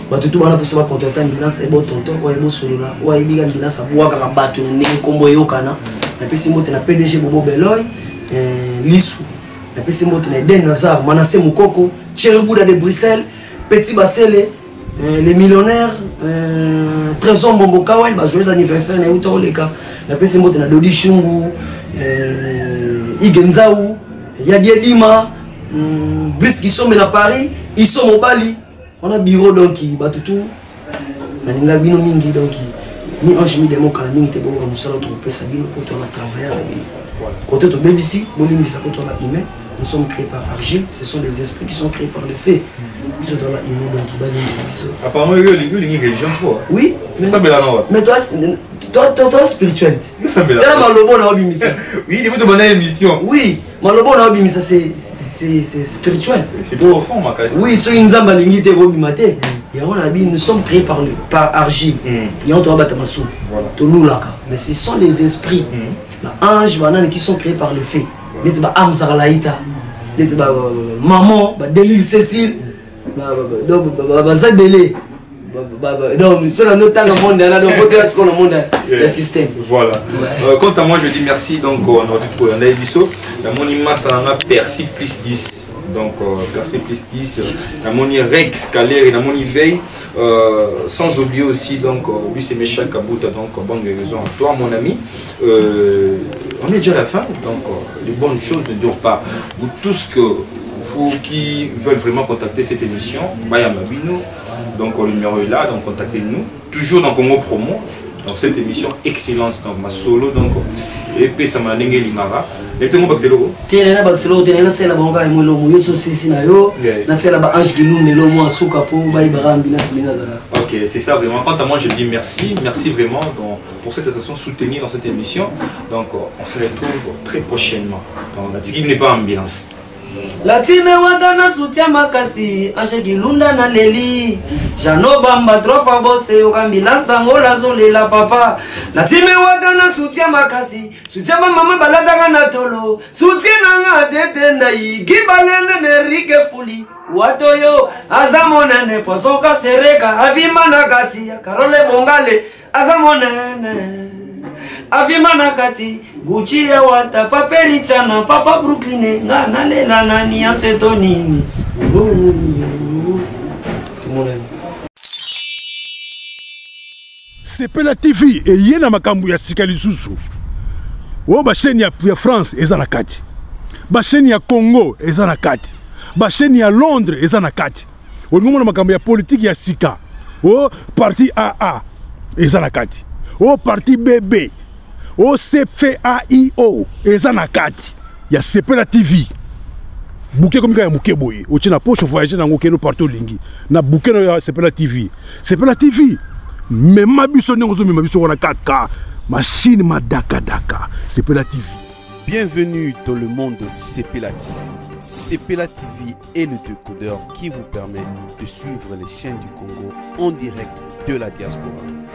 Batutu bana pour savoir contacter ambulance et bon tonton ou bon solo là ou aibi ambulance aboua ka bato ne kombo yokana na pesi moto na PDG Bobo Beloy Lisu na pesi moto na Den Nazar Manassé Mukoko Thierry Bouda de Bruxelles Petit Basele les millionnaires Trésor Mbombo Kawai ba joyeux anniversaire na uta oleka na pesi moto na Dodi Shungu Igenzau Yadie Dima Brice qui sont na Paris ils sont au Bali. On a bureau donc batutu naninga bino mingi donc mi ange mi demo kala mingi te bo ka musala to pesa bino pour toi travailler avec bino. Côté to BBC, bolimi sa côté la humain, nous sommes créés par argile, ce sont des esprits qui sont créés par le feu. Ils sont dans la humain donc ils baliment ça biso. Apparemment il y a religion toi. Oui, mais ça bela non. Mais toi spirituel. Ça bela. Tu as malobo na obimisa. Oui, il faut te donner émission. Oui, malobo na obimisa c'est spirituel. C'est profond ma casse. Oui, so inzamba lingite obimate. Et on a dit nous sommes créés par argile. Et on doit battre massou. Voilà. To lulaka. Mais ce sont des esprits. Les anges banane qui sont créés par le feu. Les ba amzar laïta. Les ba maman, ba Delil Cécile, ba Zabélé. Donc, c'est un autre monde, dans le système. Voilà. Quant à moi, je dis merci. Donc, on a dit la monima, ça en a percé plus 10. Donc, percé plus 10. La moni règle scalaire et la moni veille. Sans oublier aussi donc lui c'est Mécha Kabouta, donc bonne raison à toi mon ami. On est déjà à la fin, donc les bonnes choses ne durent pas. Vous tous vous qui veulent vraiment contacter cette émission, Baya Mabino, donc le numéro est là, donc contactez-nous. Toujours dans Congo Promo, donc cette émission excellence, donc ma solo, donc et puis ça m'a n'engagé l'imara. Et tout le monde baxelo. Tiens là baxelo, tiens là c'est la bonne gars, moi le mouillé sur six na yo, là c'est la ba ange qui nous met le moi sous capot, baï barambi na semina zala. Ok, c'est ça vraiment. Quant à moi, je dis merci vraiment donc, pour cette attention soutenue dans cette émission. Donc on se retrouve très prochainement. Donc la tigui n'est pas ambiance. La time wadana soutien makasi, ange kilunda na leli. Jano bamba trofa bose yokambilas dango la zole la papa. La time wadana soutien makasi, soutien mama baladaga na tolo. Soutien nanga tete na igi balende ne rike fuli. Watoyo azamonene poisson kasereka avimana kati karole bongale azamonene avimana kati Gucci ya wata papelichana papa Brooklyn ngana lela nani asetonini. Sepela TV et yena makambu ya sikali susu. O ba chaîne ya France eza na kati. Ba chaîne ya Congo eza na kati. Ba chaîne ya Londres eza na kati. O ngomona makambu ya politique ya sika. O parti AA eza na kati. O parti BB. O CFAIO eza na kati ya Sepela TV. Bouquet comme ya muke boye. O tina poche voyager na ngokeno partout lingi. Na bouquet na Sepela TV. Sepela TV. Mais ma biso n'engozo ma biso wana 4K. Machine ma daka daka. Sepela TV. Bienvenue dans le monde de Sepela TV. Sepela TV est le décodeur qui vous permet de suivre les chaînes du Congo en direct de la diaspora.